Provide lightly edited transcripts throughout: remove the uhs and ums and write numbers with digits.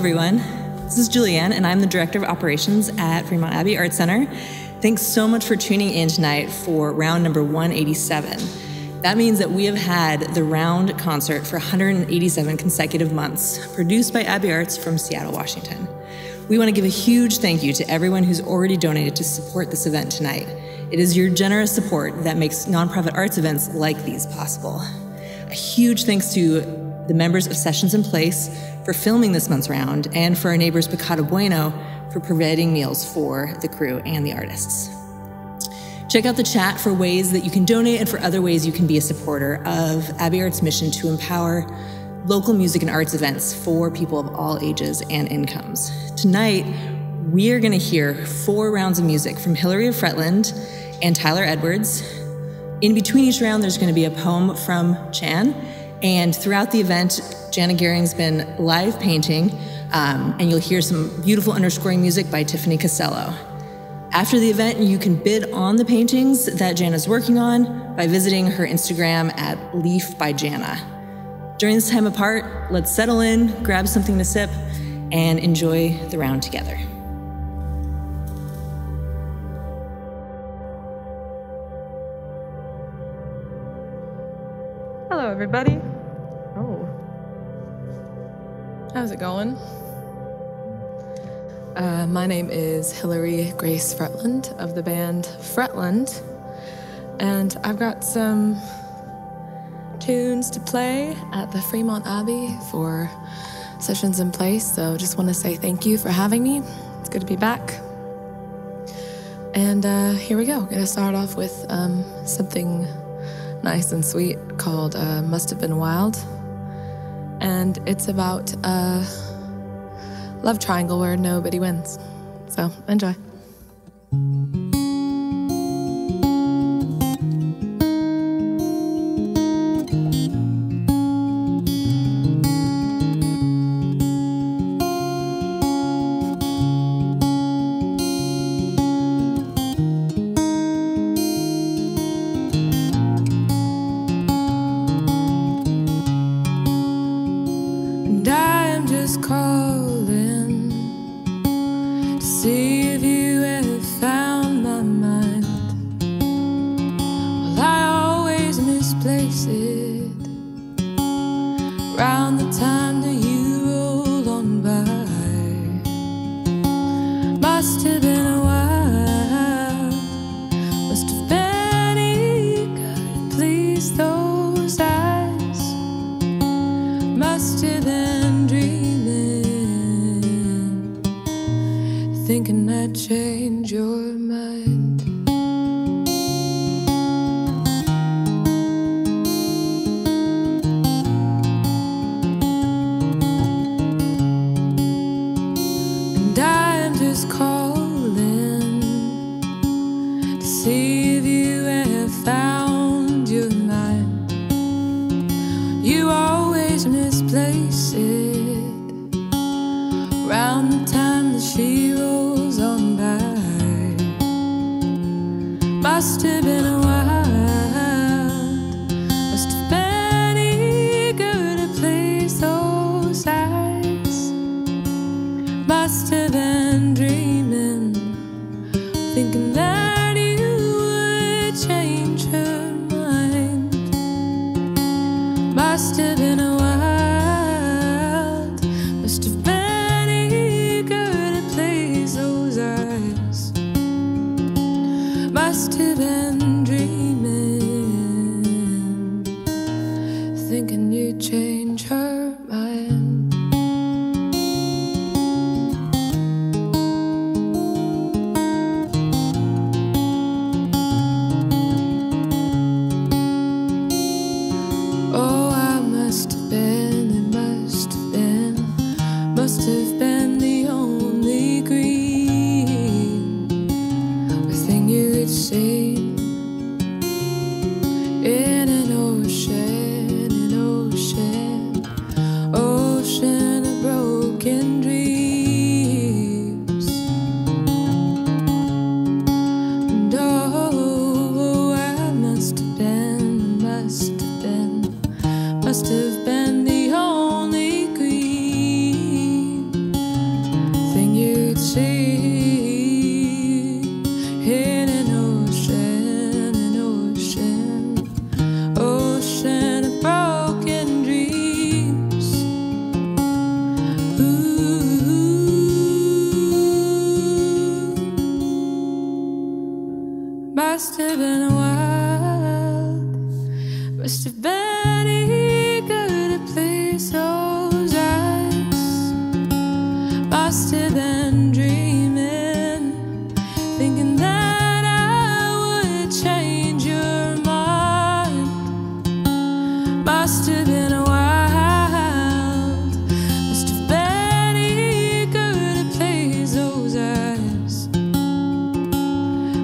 everyone. This is Julianne, and I'm the Director of Operations at Fremont Abbey Art Center. Thanks so much for tuning in tonight for round number 187. That means that we have had the round concert for 187 consecutive months, produced by Abbey Arts from Seattle, Washington. We want to give a huge thank you to everyone who's already donated to support this event tonight. It is your generous support that makes nonprofit arts events like these possible. A huge thanks to the members of Sessions in Place for filming this month's round, and for our neighbors Picado Bueno for providing meals for the crew and the artists. Check out the chat for ways that you can donate and for other ways you can be a supporter of Abbey Arts' mission to empower local music and arts events for people of all ages and incomes. Tonight, we are going to hear 4 rounds of music from Hillary Fretland and Tyler Edwards. In between each round, there's going to be a poem from Chan. And throughout the event, Jana Gering's been live painting, and you'll hear some beautiful underscoring music by Tiffany Casello. After the event, you can bid on the paintings that Jana's working on by visiting her Instagram at Leaf by Jana. During this time apart, let's settle in, grab something to sip, and enjoy the round together. Hello, everybody. Oh. How's it going? My name is Hillary Grace Fretland of the band Fretland, and I've got some tunes to play at the Fremont Abbey for Sessions in Place, so just want to say thank you for having me. It's good to be back. And here we go. I'm going to start off with something nice and sweet called Must Have Been Wild. And it's about a love triangle where nobody wins. So enjoy. Thinking I'd change your mind. And I am just calling to see if you have found your mind. You always misplace it around the time that she rolls on by. Must have been a wild, must have been eager to please those eyes. Must have been dreaming, thinking that you would change her mind. Must have been a wild, must have been eager to please those eyes. Must have been dreaming, thinking you'd change her mind. Oh, I must have been, it must have been the only green thing you had seen Must have been wild, must have been eager to please those eyes. Must have been dreaming, thinking that I would change your mind. Must have been wild, must have been eager to please those eyes.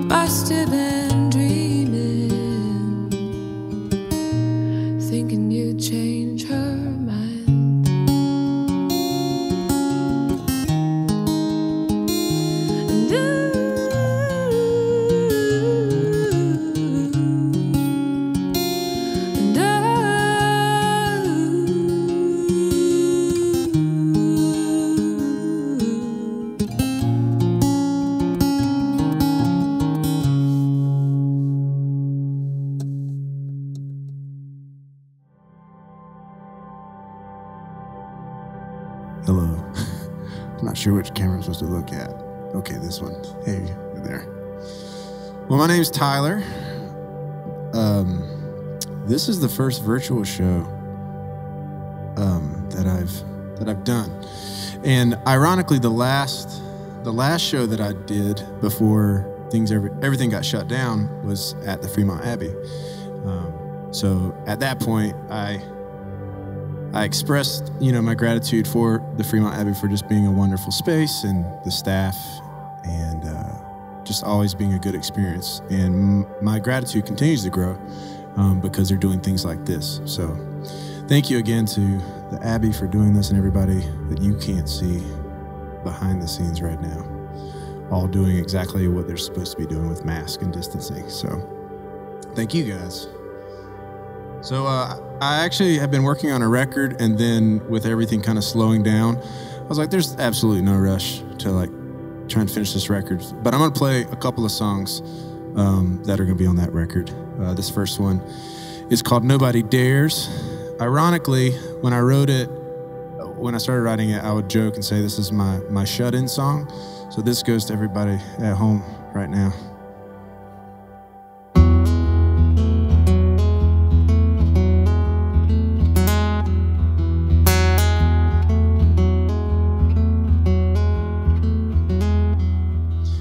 Must have been dreaming, thinking you'd change her mind. And Hello. I'm not sure which camera I'm supposed to look at. Okay, this one. Hey, there. Well, my name's Tyler. This is the first virtual show that I've done, and ironically, the last show that I did before everything got shut down was at the Fremont Abbey. So at that point, I expressed, my gratitude for the Fremont Abbey for just being a wonderful space and the staff, and just always being a good experience. And my gratitude continues to grow because they're doing things like this. So thank you again to the Abbey for doing this, and everybody that you can't see behind the scenes right now, all doing exactly what they're supposed to be doing with mask and distancing. So thank you guys. So I actually have been working on a record, and then with everything kind of slowing down, I was like, there's absolutely no rush to try and finish this record. But I'm going to play a couple of songs that are going to be on that record. This first one is called Nobody Dares. Ironically, when I wrote it, when I started writing it, I would joke and say this is my shut-in song. So this goes to everybody at home right now.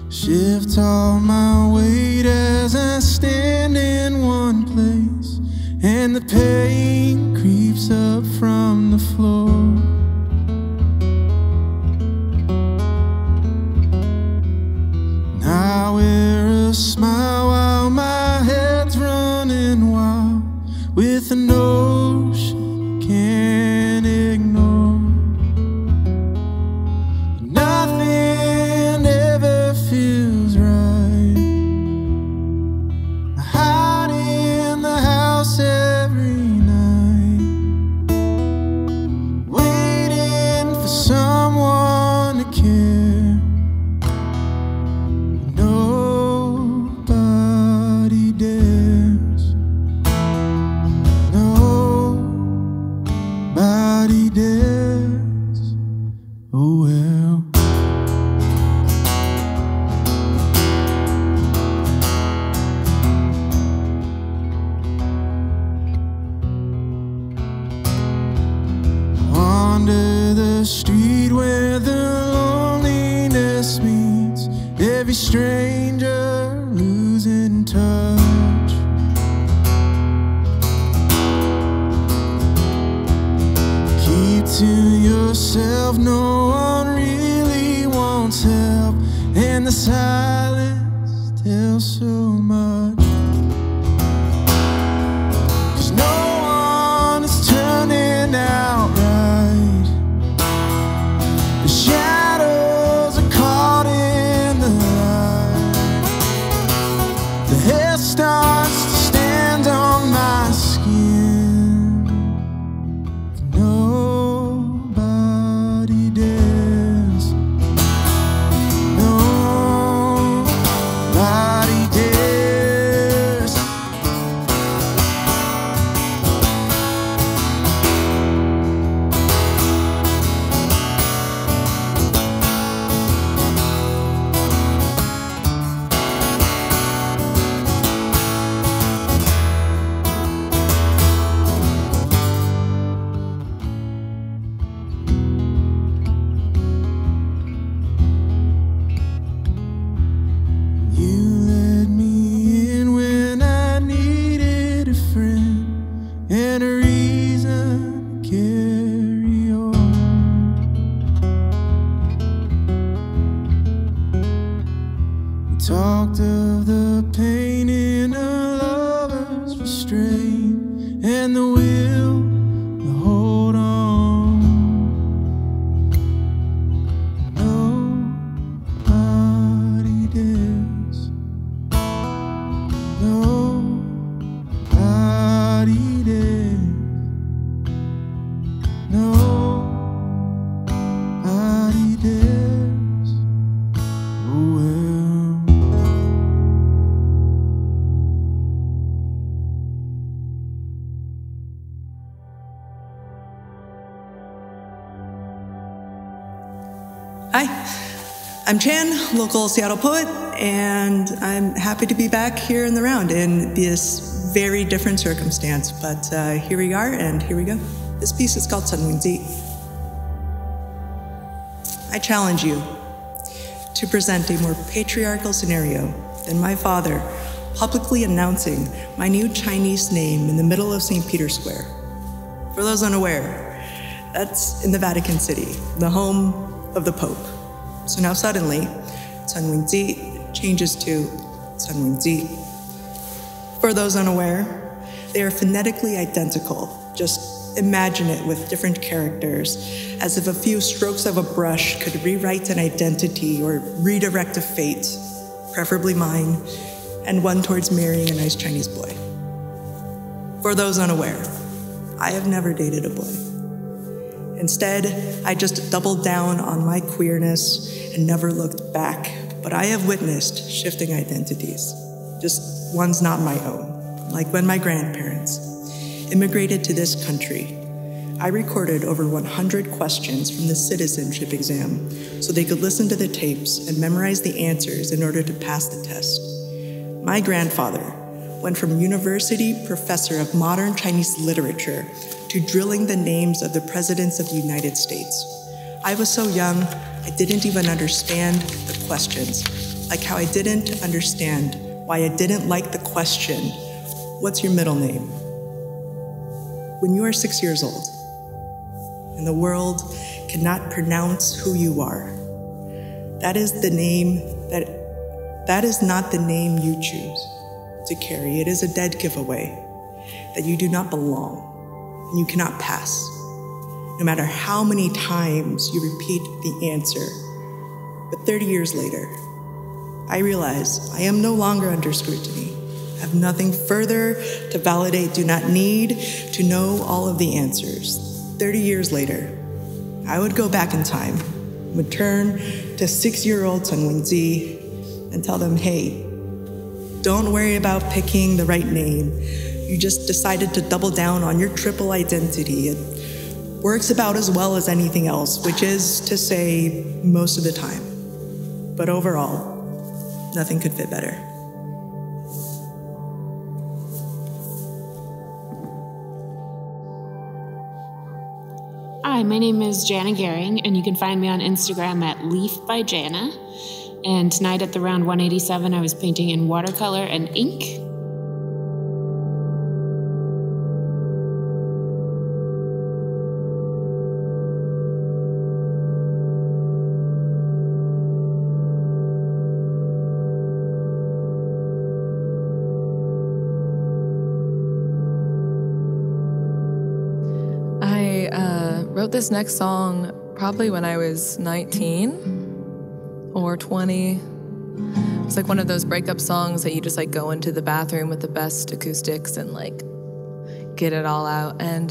Shift all my weight as I stand in one place, and the pain creeps up from the floor. And I wear a smile while my head's running wild with a notion you can't ignore. Nothing ever feels right. I hide in the house every night, waiting for someone to care. Nobody dares. Nobody dares. Oh well. Wander the street where the loneliness meets every stranger losing touch. Keep to yourself, no one really wants help, and the silence tells so much. 'Cause no one is turning out right. The shadows are caught in the light. The hair starts to stand on my skin. Nobody dares. Nobody dares. talked of the pain in a lover's restraint and the will to hold on. Nobody dares. Nobody dares. Nobody dares. Oh well. Hi, I'm Chan, local Seattle poet, and I'm happy to be back here in the round in this very different circumstance. But here we are, and here we go. This piece is called Sunwinzi. I challenge you to present a more patriarchal scenario than my father publicly announcing my new Chinese name in the middle of St. Peter's Square. For those unaware, that's in the Vatican City, the home of the Pope. So now suddenly, Sunwinzi changes to Sunwinzi. For those unaware, they are phonetically identical. Just imagine it with different characters, as if a few strokes of a brush could rewrite an identity or redirect a fate, preferably mine, and one towards marrying a nice Chinese boy. For those unaware, I have never dated a boy. Instead, I just doubled down on my queerness and never looked back. But I have witnessed shifting identities, just ones not my own, like when my grandparents immigrated to this country. I recorded over 100 questions from the citizenship exam so they could listen to the tapes and memorize the answers in order to pass the test. My grandfather went from university professor of modern Chinese literature to drilling the names of the presidents of the United States. I was so young, I didn't even understand the questions, like how I didn't understand why I didn't like the question, "What's your middle name?" When you are 6 years old, and the world cannot pronounce who you are, that is not the name you choose to carry. It is a dead giveaway that you do not belong and you cannot pass, no matter how many times you repeat the answer. But 30 years later, I realize I am no longer under scrutiny. I have nothing further to validate, do not need to know all of the answers. 30 years later, I would go back in time, would turn to 6-year-old Sunwinzi and tell them, hey, don't worry about picking the right name. You just decided to double down on your triple identity. It works about as well as anything else, which is to say most of the time. But overall, nothing could fit better. Hi, my name is Jana Gering, and you can find me on Instagram at leafbyjana. And tonight at the round 187, I was painting in watercolor and ink. Wrote this next song probably when I was 19 or 20. It's like one of those breakup songs that you just like go into the bathroom with the best acoustics and like get it all out. And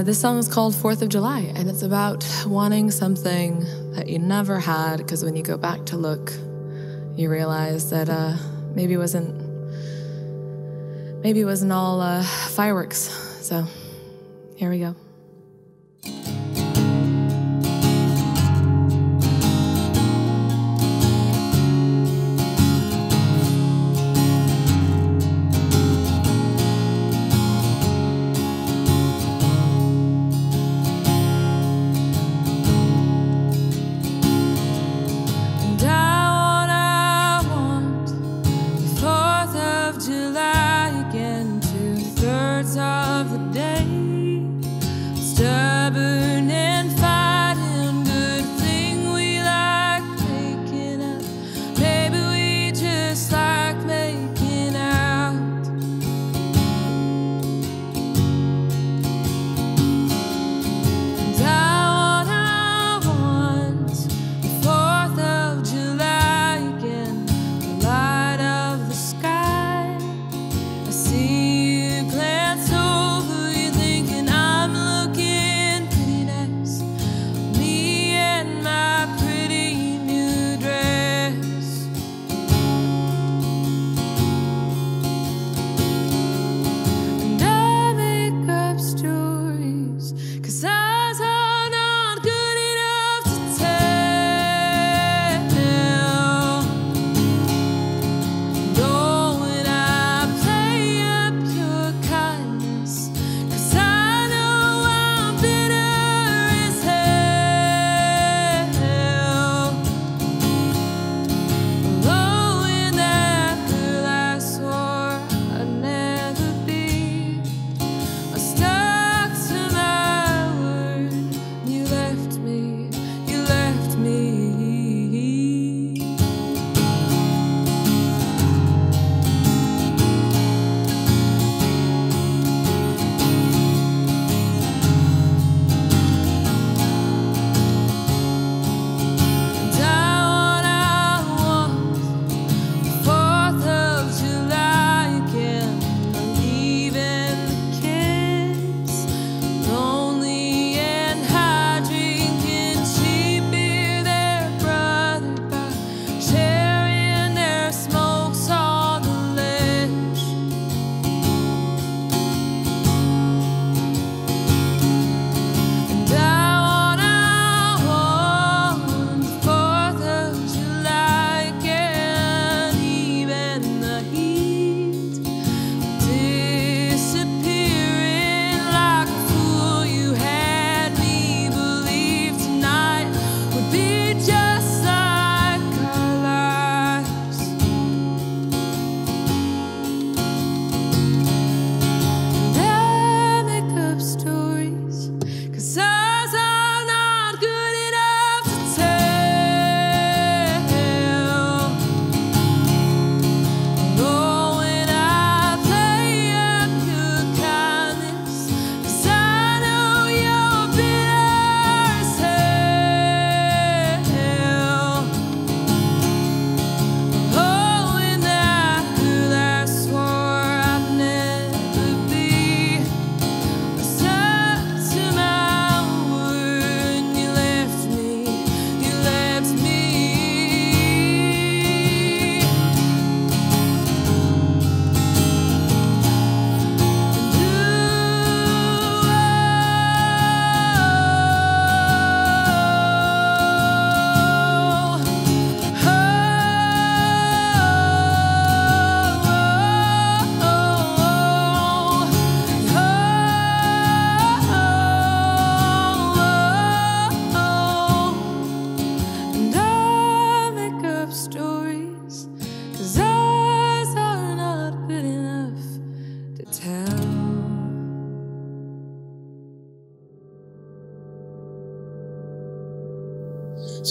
this song is called 4th of July, and it's about wanting something that you never had, because when you go back to look, you realize that maybe it wasn't all fireworks. So here we go.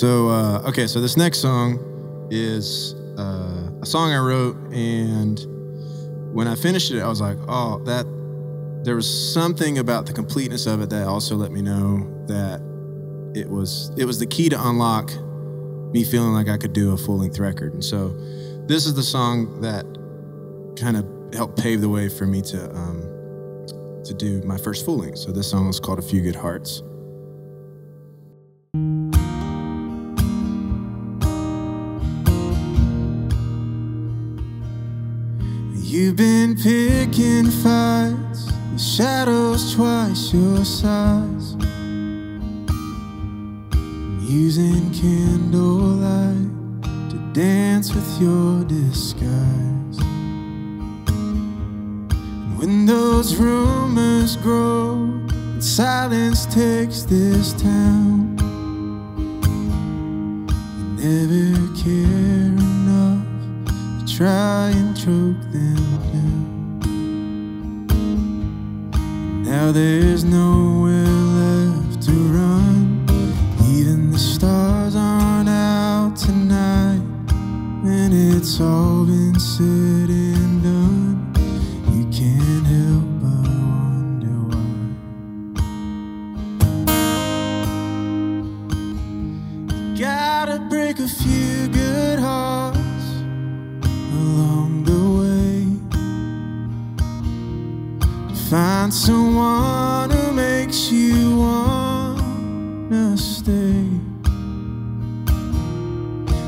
So, okay, so this next song is a song I wrote, and when I finished it, I was like, oh, there was something about the completeness of it that also let me know that it was the key to unlock me feeling like I could do a full-length record. And so this is the song that kind of helped pave the way for me to do my first full-length. So this song is called A Few Good Hearts. You've been picking fights, the shadows twice your size, using candlelight to dance with your disguise. And when those rumors grow and silence takes this town, you never care enough to try and choke them down. Now there's nowhere left to run. Even the stars aren't out tonight. When it's all been said and done, you can't help but wonder why. You gotta break a few good hearts along the way to find someone who makes you wanna stay.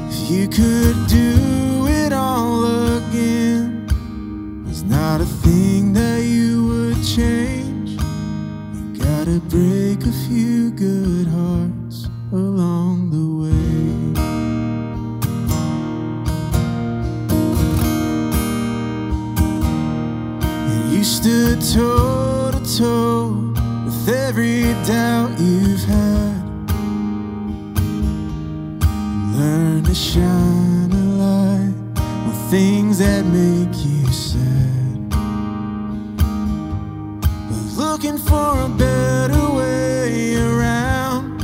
If you could do it all again, there's not a thing that you would change. You gotta break a few good hearts along the way. You stood toe to toe with every doubt you've had. Learn to shine a light on things that make you sad. But looking for a better way around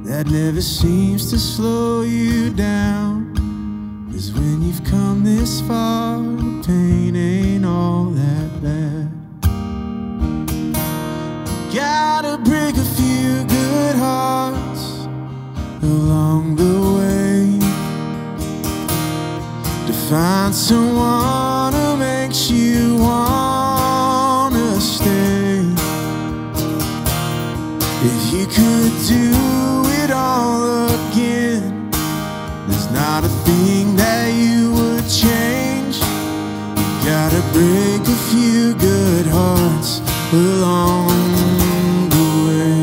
that never seems to slow you down. 'Cause when you've come this far, the pain ain't all that bad. You gotta break a few good hearts along the way to find someone who makes you wanna stay. If you could do it all again, there's not a thing that you would change. You gotta break a few good hearts along the way.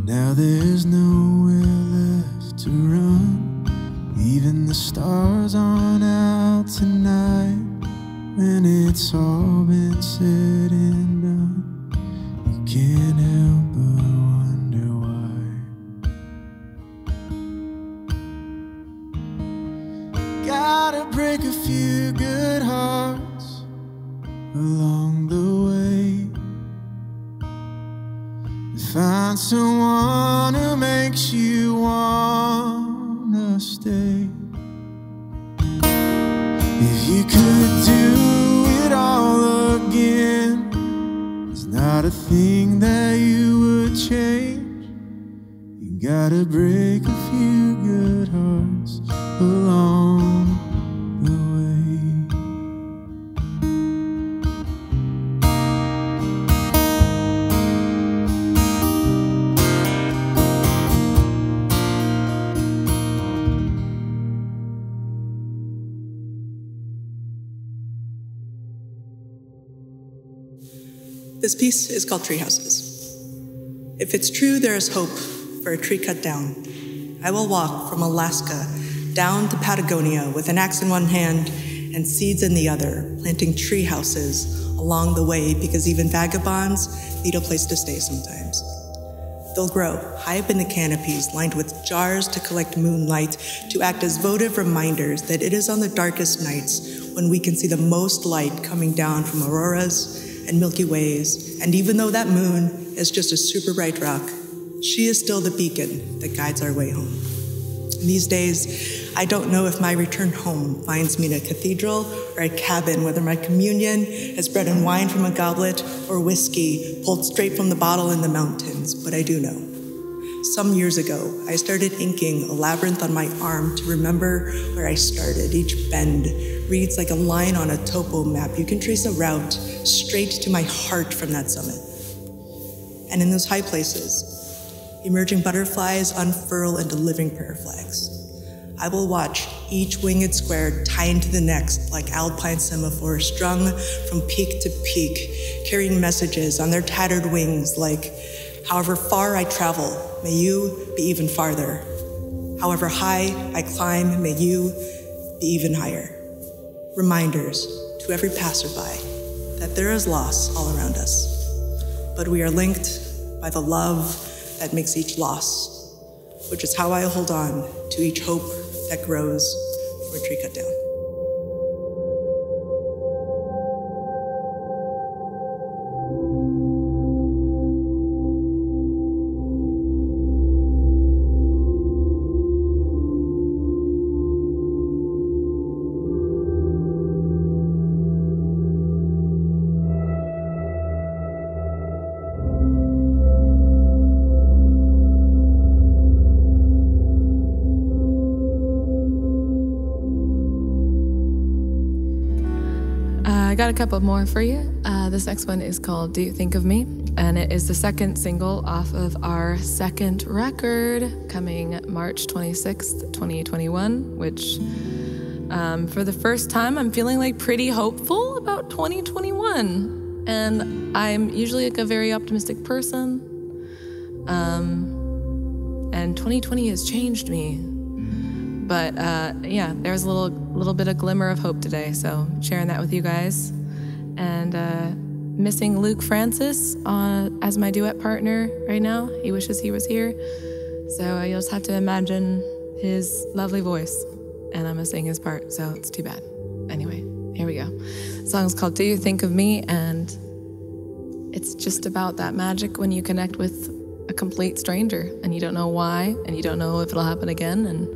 Now there's nowhere left to run. Even the stars aren't out tonight. When it's all been said and done, you can't help but wonder why. Gotta break a few good hearts along the way. Find someone who makes you wanna stay. If you could do it all again, there's not a thing that you would change. You gotta break a few good hearts along the way. This piece is called Tree Houses. If it's true there is hope for a tree cut down, I will walk from Alaska down to Patagonia with an axe in one hand and seeds in the other, planting tree houses along the way because even vagabonds need a place to stay sometimes. They'll grow high up in the canopies, lined with jars to collect moonlight, to act as votive reminders that it is on the darkest nights when we can see the most light coming down from auroras and Milky Ways. And even though that moon is just a super bright rock, she is still the beacon that guides our way home. In these days, I don't know if my return home finds me in a cathedral or a cabin, whether my communion is bread and wine from a goblet or whiskey pulled straight from the bottle in the mountains, but I do know. Some years ago, I started inking a labyrinth on my arm to remember where I started. Each bend reads like a line on a topo map. You can trace a route straight to my heart from that summit. And in those high places, emerging butterflies unfurl into living prayer flags. I will watch each winged square tie into the next like alpine semaphores strung from peak to peak, carrying messages on their tattered wings like, however far I travel, may you be even farther. However high I climb, may you be even higher. Reminders to every passerby that there is loss all around us, but we are linked by the love that makes each loss, which is how I hold on to each hope that grows from a tree cut down. I got a couple more for you. This next one is called Do You Think of Me? And it is the second single off of our second record coming March 26th, 2021, which for the first time I'm feeling like pretty hopeful about 2021. And I'm usually like a very optimistic person. And 2020 has changed me. But yeah, there's a little bit of glimmer of hope today, so sharing that with you guys. And missing Luke Francis as my duet partner right now. He wishes he was here. So you'll just have to imagine his lovely voice, and I'm gonna sing his part, so it's too bad. Anyway, here we go. The song's called Do You Think of Me, and it's just about that magic when you connect with a complete stranger, and you don't know why, and you don't know if it'll happen again, and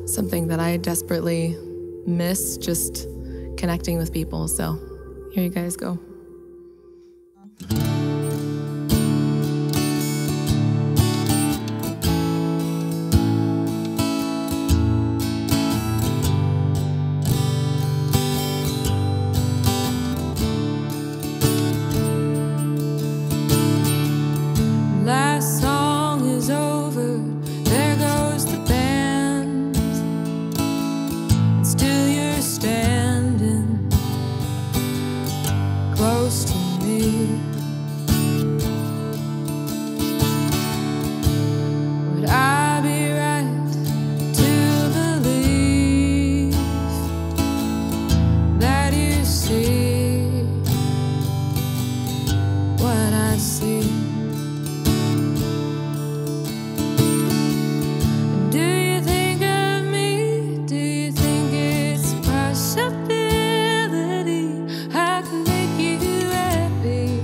something that I desperately miss, just connecting with people. So here you guys go. Last song is over, there goes the band. Still you're standing close to me. Would I be right to believe that you see what I see? Do you think of me? Do you think it's a possibility I can make you happy?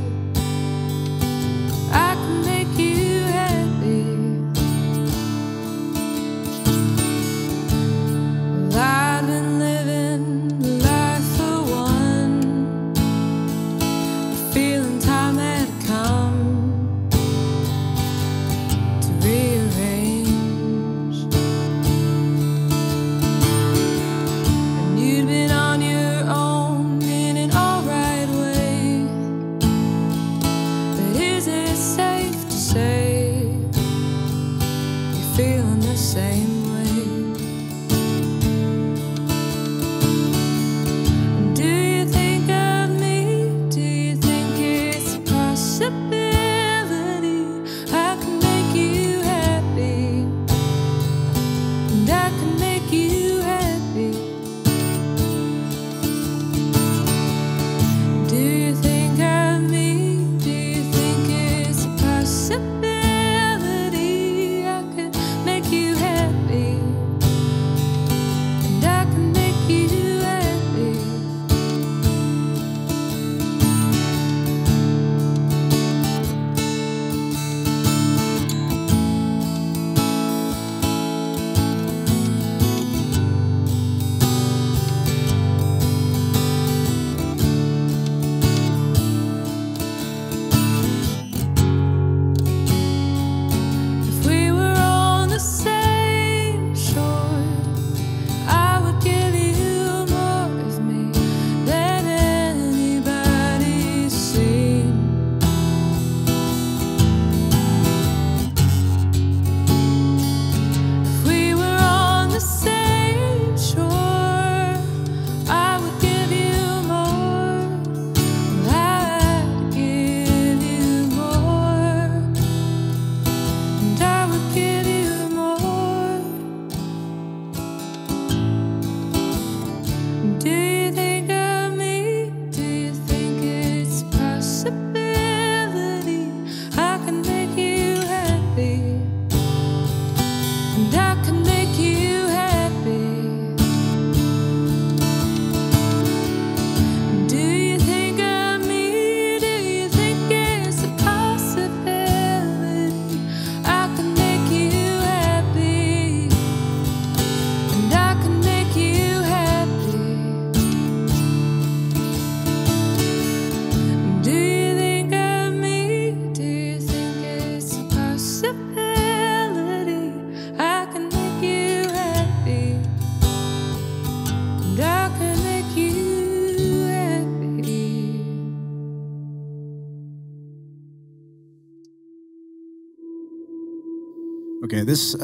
Okay, this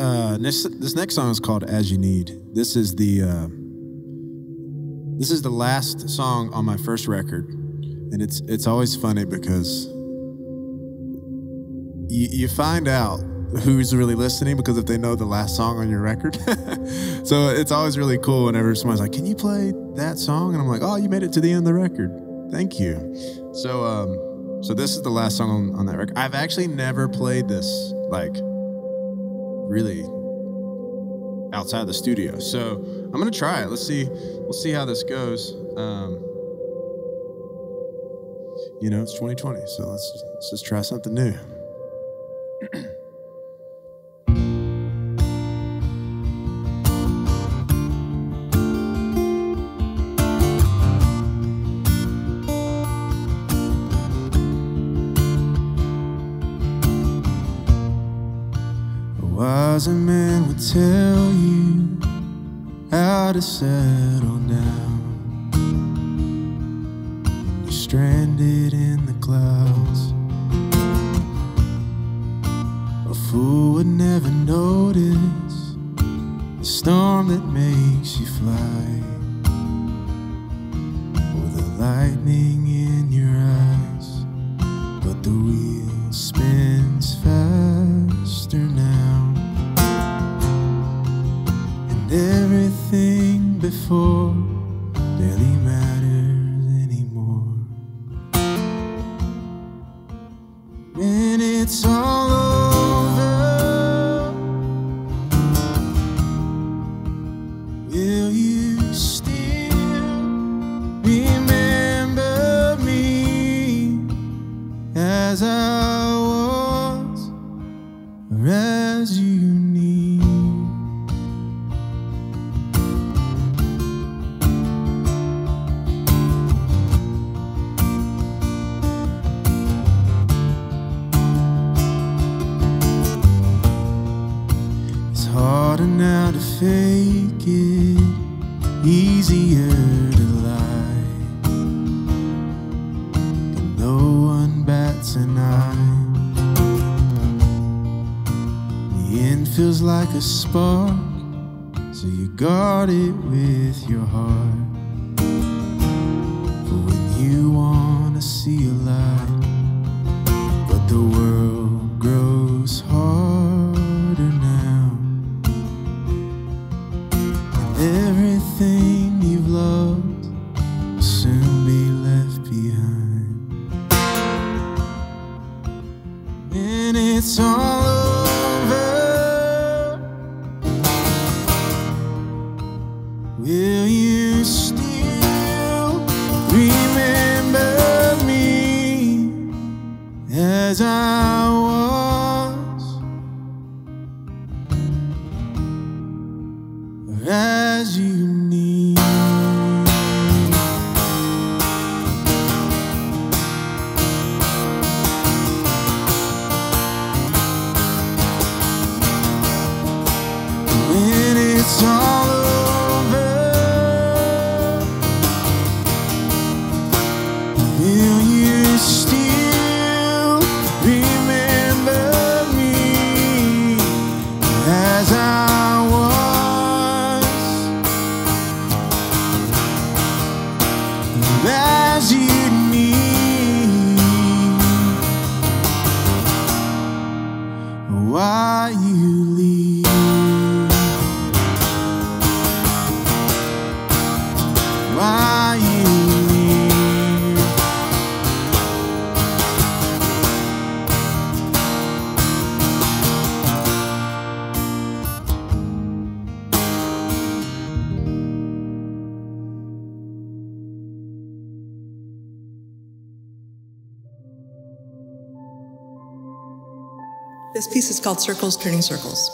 next song is called "As You Need." This is the last song on my first record, and it's always funny because you find out who's really listening because if they know the last song on your record. So it's always really cool whenever somebody's like, "Can you play that song?" And I'm like, "Oh, you made it to the end of the record. Thank you." So this is the last song on that record. I've actually never played this like really outside the studio. So I'm gonna try it. We'll see how this goes. It's 2020, so let's just try something new. A man would tell you how to settle down. You're stranded in the clouds. A fool would never notice the storm that makes you fly, or the lightning in your eyes. But the wheel spins faster now. Everything before barely matters anymore. When it's all over, will you still remember me as I was, or as you need? Harder now to fake it, easier to lie, but no one bats an eye. The end feels like a spark, so you guard it with your heart. For when you want to see a light, but the world grows harder now. Everything you've loved will soon be left behind. And it's all over, will you still remember me as I was, or as you need? When it's all over, will you still remember me as I was, as you need? Why you leave? Why you leave? This piece is called Circles Turning Circles.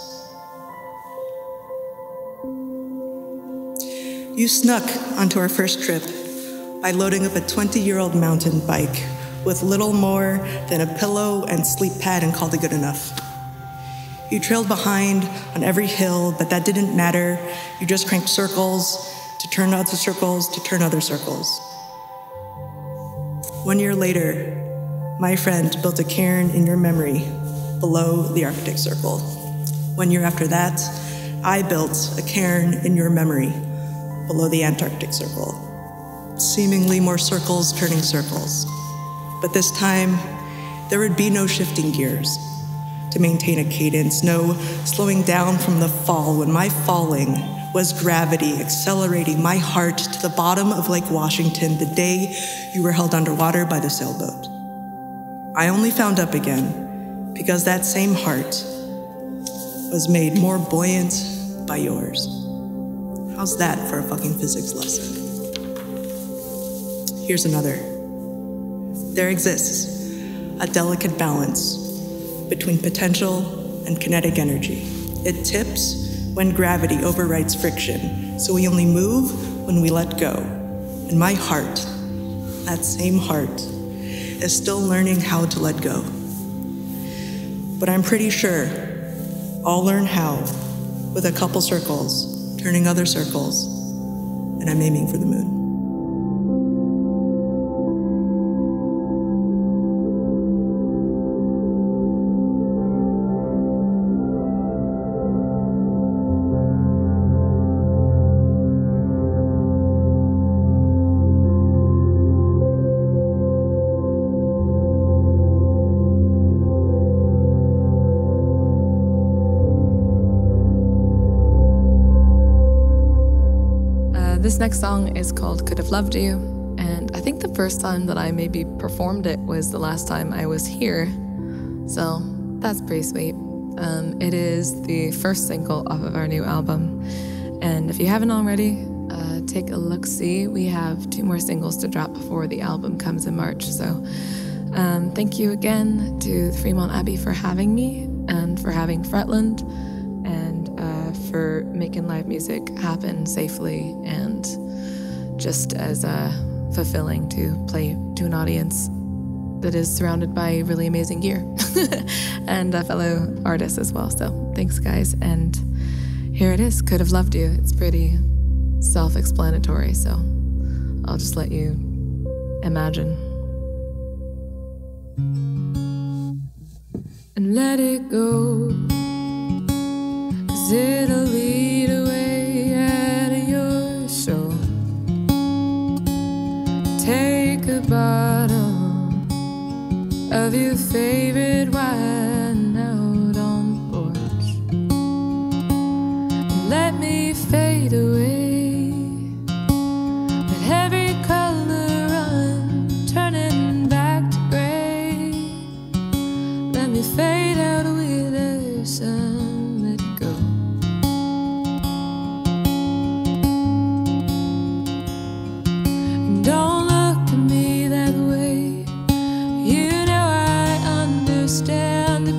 You snuck onto our first trip by loading up a 20-year-old mountain bike with little more than a pillow and sleep pad and called it good enough. You trailed behind on every hill, but that didn't matter. You just cranked circles to turn other circles to turn other circles. 1 year later, my friend built a cairn in your memory below the Arctic Circle. 1 year after that, I built a cairn in your memory below the Antarctic Circle. Seemingly more circles turning circles. But this time, there would be no shifting gears to maintain a cadence, no slowing down from the fall when my falling was gravity accelerating my heart to the bottom of Lake Washington the day you were held underwater by the sailboat. I only found up again because that same heart was made more buoyant by yours. How's that for a fucking physics lesson? Here's another. There exists a delicate balance between potential and kinetic energy. It tips when gravity overrides friction, so we only move when we let go. And my heart, that same heart, is still learning how to let go. But I'm pretty sure I'll learn how with a couple circles, turning other circles, and I'm aiming for the moon. This next song is called Could Have Loved You, and I think the first time that I maybe performed it was the last time I was here, so that's pretty sweet. It is the first single off of our new album, and if you haven't already, take a look-see. We have 2 more singles to drop before the album comes in March, so thank you again to the Fremont Abbey for having me, and for having Fretland, and for making live music happen safely and just as fulfilling to play to an audience that is surrounded by really amazing gear and fellow artists as well. So thanks, guys. And here it is, Could Have Loved You. It's pretty self-explanatory, so I'll just let you imagine. And let it go, 'cause it'll lead away out of your soul. Take a bottle of your favorite wine out on the porch. And let me fade away. Let every color run, turning back to gray. Let me fade out with the sun. Don't look at me that way. You know I understand the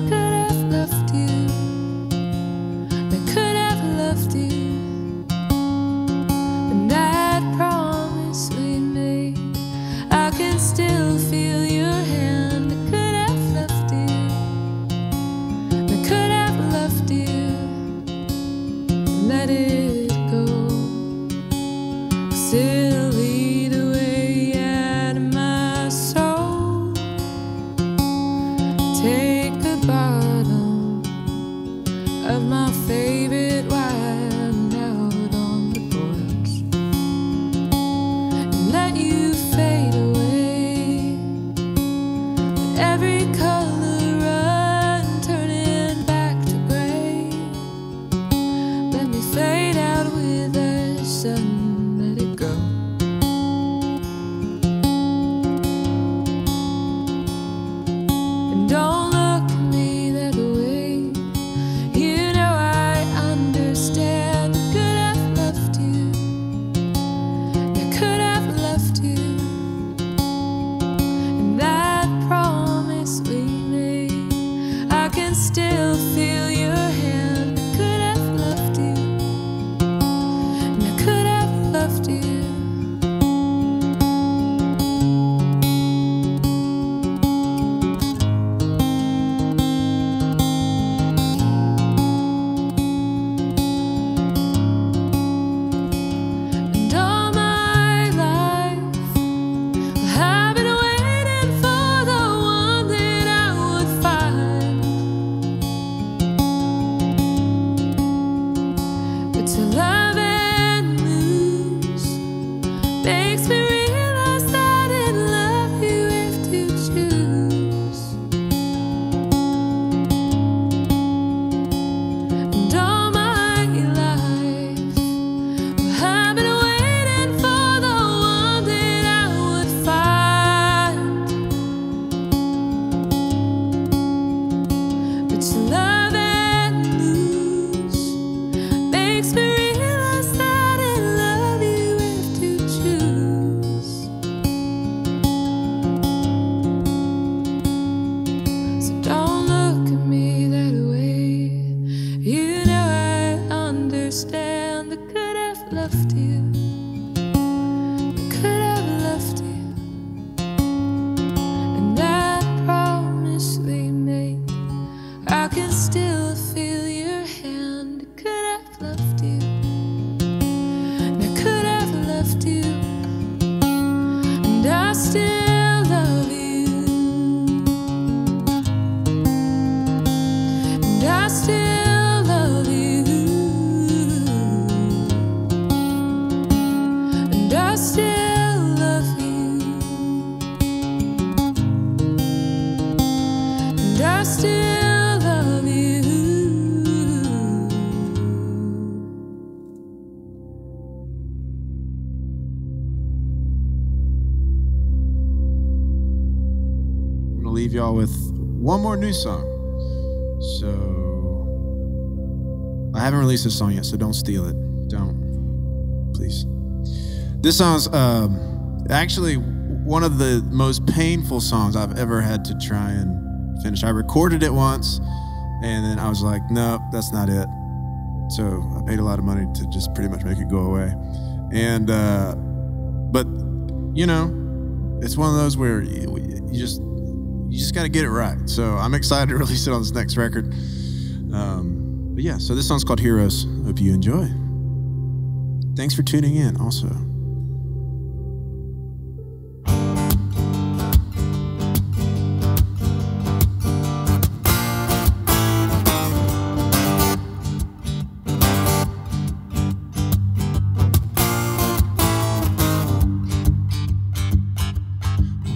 I still love you. I'm gonna leave y'all with one more new song. So I haven't released this song yet, so don't steal it. Don't, please. This song's actually one of the most painful songs I've ever had to try and finish. I recorded it once, and then I was like, nope, that's not it. So I paid a lot of money to just pretty much make it go away. And, but, you know, it's one of those where you just got to get it right. So I'm excited to release it on this next record. But yeah, so this song's called Heroes. Hope you enjoy. Thanks for tuning in also.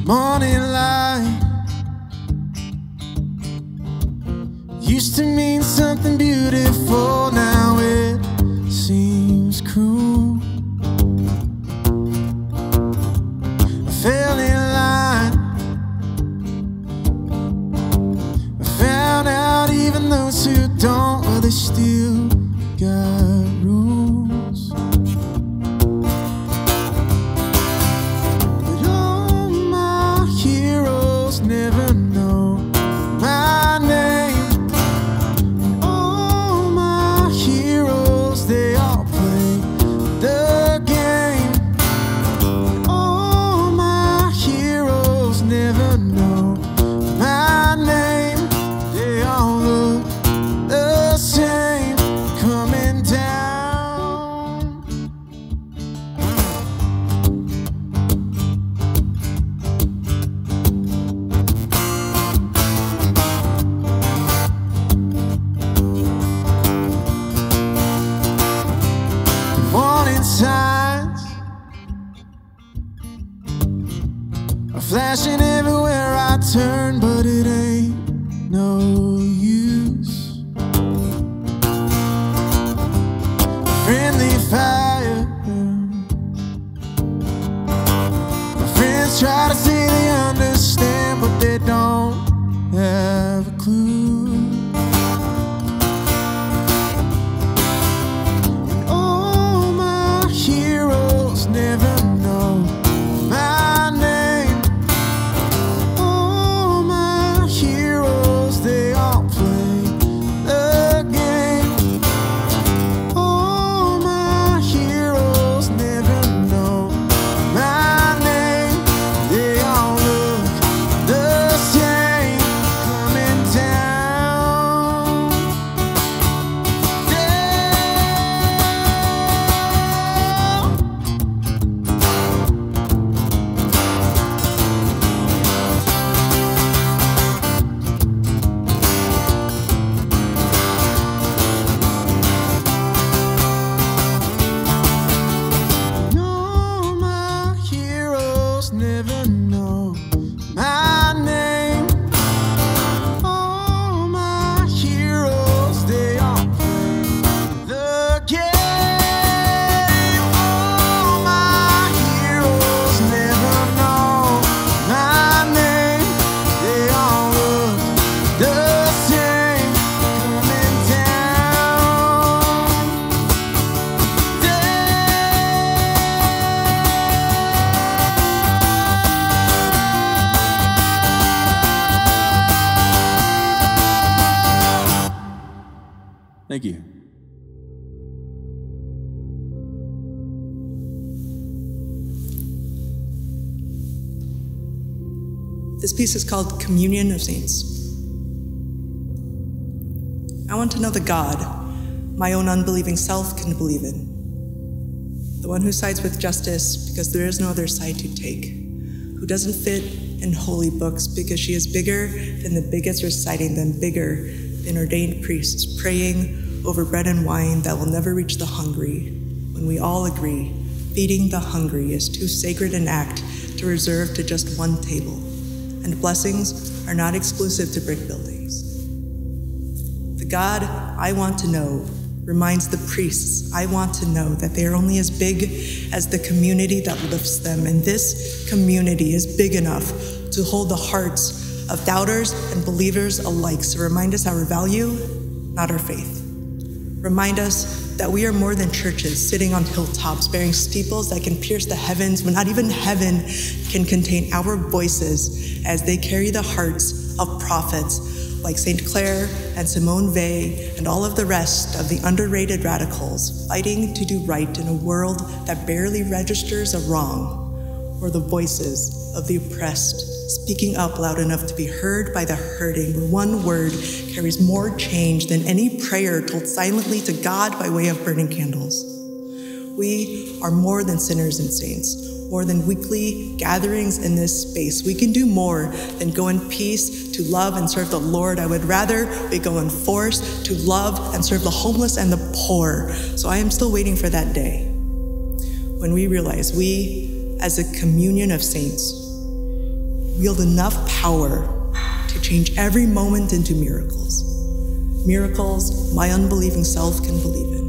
Morning light used to mean something beautiful, now it seems cruel. I fell in line, I found out even those who don't, well, they still got rules. But all my heroes never know my name. All my heroes, they all play the game. All my heroes never know my name. They all look the same coming down. Warning signs are flashing everywhere I turn, but it ain't no use. Friendly fire, my friends try to say they understand, but they don't have a clue. All my heroes never know my name. All my heroes, they all play the game. All my heroes never know my name. They all look the same coming down. No, my heroes never know my name. All my heroes, they all play the game. All my heroes never know my name. They all look the same coming down. Thank you. This piece is called Communion of Saints. I want to know the God my own unbelieving self can believe in. The one who sides with justice because there is no other side to take. Who doesn't fit in holy books because she is bigger than the bigots reciting them, bigger than ordained priests praying over bread and wine that will never reach the hungry, when we all agree feeding the hungry is too sacred an act to reserve to just one table. and blessings are not exclusive to brick buildings. The God I want to know reminds the priests I want to know that they are only as big as the community that lifts them, and this community is big enough to hold the hearts of doubters and believers alike. So remind us our value, not our faith. Remind us that we are more than churches sitting on hilltops bearing steeples that can pierce the heavens when not even heaven can contain our voices as they carry the hearts of prophets like St. Clair and Simone Weil and all of the rest of the underrated radicals fighting to do right in a world that barely registers a wrong, or the voices of the oppressed speaking up loud enough to be heard by the hurting, where one word carries more change than any prayer told silently to God by way of burning candles. We are more than sinners and saints, more than weekly gatherings in this space. We can do more than go in peace to love and serve the Lord. I would rather we go in force to love and serve the homeless and the poor. So I am still waiting for that day when we realize we, as a communion of saints, wield enough power to change every moment into miracles. Miracles my unbelieving self can believe in.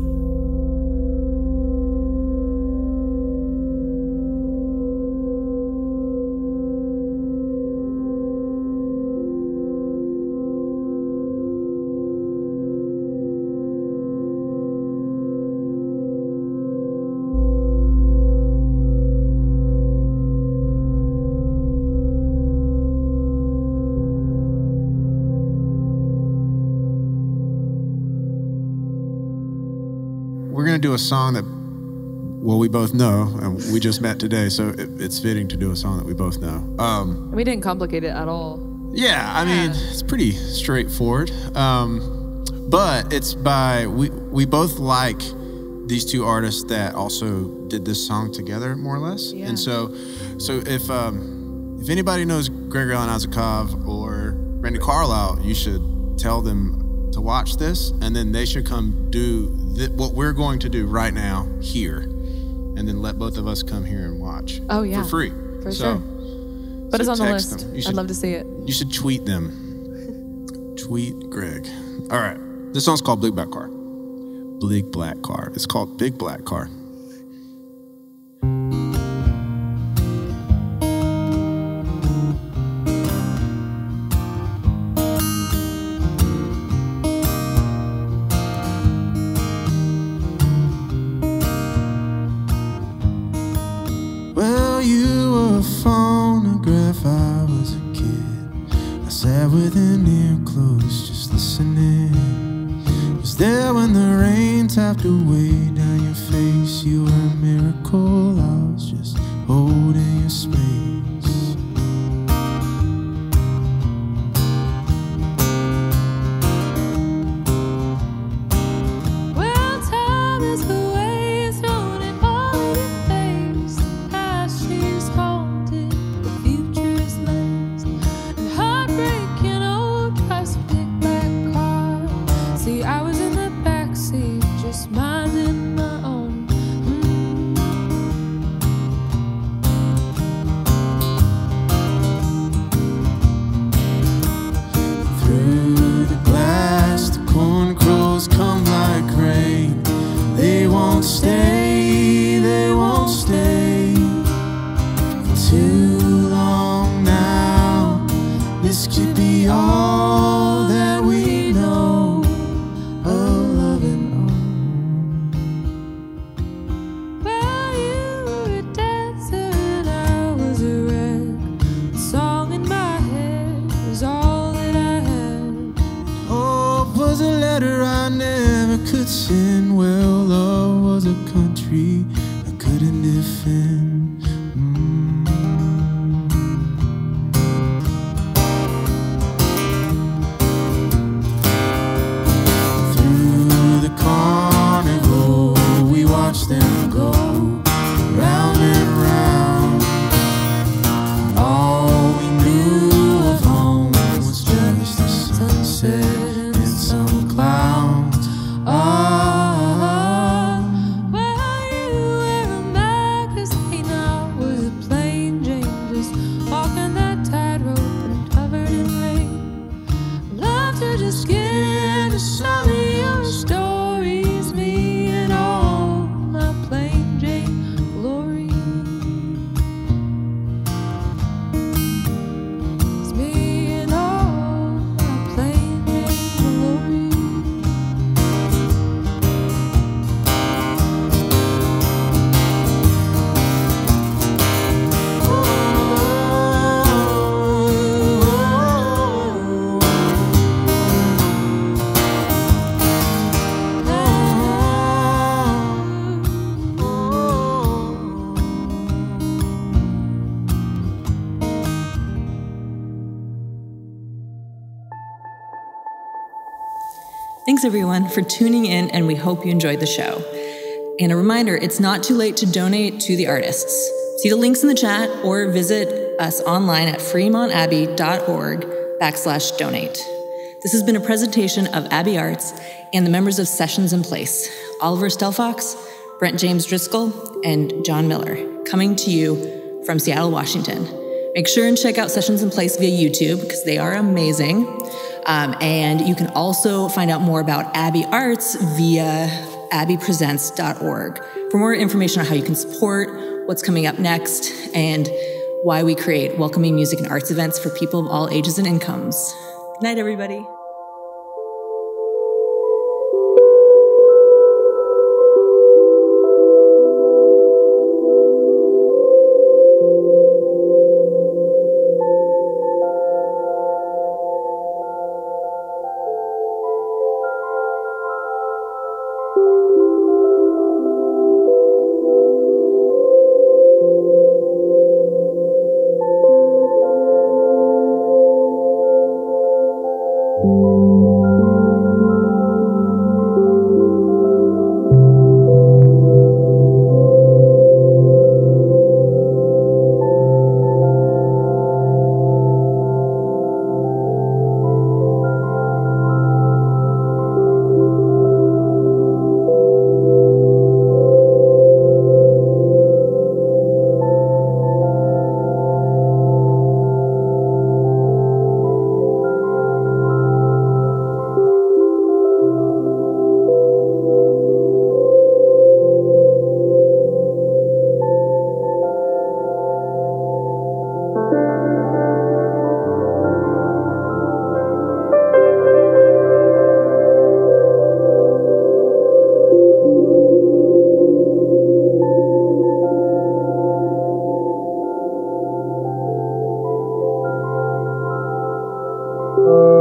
We're going to do a song that, well, we both know, and we just met today, so it's fitting to do a song that we both know. We didn't complicate it at all. Yeah, I mean, it's pretty straightforward. But it's by, we both like these two artists that also did this song together, more or less. Yeah. And so if anybody knows Gregory Alan Azakov or Randy Carlisle, you should tell them to watch this, and then they should come do what we're going to do right now here, and then let both of us come here and watch. Oh, yeah. For free. For sure. But it's on the list. I'd love to see it. You should tweet them. Tweet Greg. All right. This song's called Big Black Car. Big Black Car. It's called Big Black Car. I was a kid, I sat with an ear closed, just listening. Was there when the rain tapped away down your face? You were a miracle, I was just holding your space. Well, you wear a magazine Thanks everyone for tuning in, and we hope you enjoyed the show. And a reminder, it's not too late to donate to the artists. See the links in the chat or visit us online at fremontabbey.org/donate. This has been a presentation of Abbey Arts and the members of Sessions in Place, Oliver Stelfox, Brent James Driscoll, and John Miller, coming to you from Seattle, Washington. Make sure and check out Sessions in Place via YouTube because they are amazing. And you can also find out more about Abbey Arts via abbeypresents.org for more information on how you can support, what's coming up next, and why we create welcoming music and arts events for people of all ages and incomes. Good night, everybody. you